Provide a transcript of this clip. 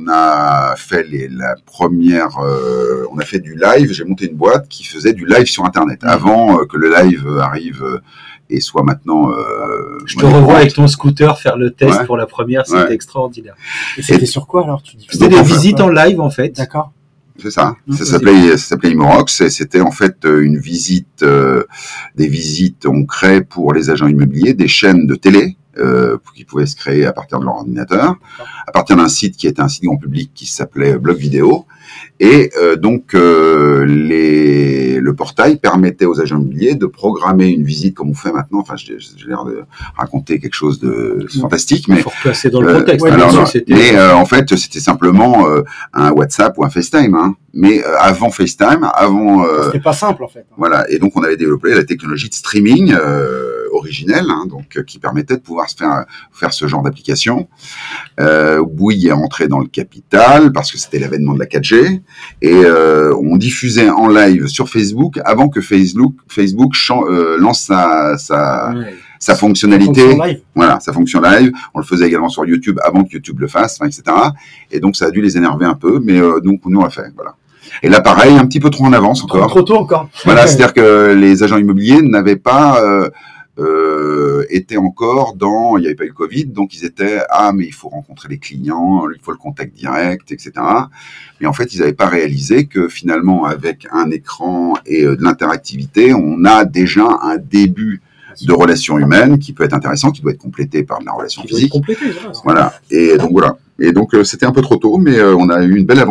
on a fait la première, on a fait du live. J'ai monté une boîte qui faisait du live sur Internet avant que le live arrive et soit maintenant. Je te revois avec ton scooter faire le test pour la première, c'était extraordinaire. Et c'était sur quoi alors? C'était des visites en live en fait. D'accord. C'est ça. Ça s'appelait Imorox. C'était en fait une visite, des visites on crée pour les agents immobiliers, des chaînes de télé qui pouvaient se créer à partir de leur ordinateur, à partir d'un site qui était un site grand public qui s'appelait Blog Vidéo. Et donc le portail permettait aux agents immobiliers de programmer une visite comme on fait maintenant. Enfin, j'ai l'air de raconter quelque chose de fantastique, mais faut replacer dans le contexte. En fait, c'était simplement un WhatsApp ou un FaceTime. Hein. Mais avant FaceTime, c'était pas simple en fait. Voilà. Et donc on avait développé la technologie de streaming originelle, hein, donc qui permettait de pouvoir faire ce genre d'application. Bouygues est entré dans le capital parce que c'était l'avènement de la 4G et on diffusait en live sur Facebook avant que Facebook lance sa fonctionnalité, sa fonction live. On le faisait également sur YouTube avant que YouTube le fasse, etc. Et donc ça a dû les énerver un peu, mais donc nous on l'a fait, voilà. Et là pareil, un petit peu trop en avance encore. Trop tôt encore. Voilà, c'est-à-dire que les agents immobiliers n'avaient pas étaient encore dans, il n'y avait pas eu le Covid, donc ils étaient, mais il faut rencontrer les clients, il faut le contact direct, etc. Mais en fait, ils n'avaient pas réalisé que finalement, avec un écran et de l'interactivité, on a déjà un début de relation humaine qui peut être intéressant, qui doit être complété par de la relation physique. Voilà. Et donc, c'était un peu trop tôt, mais on a eu une belle aventure.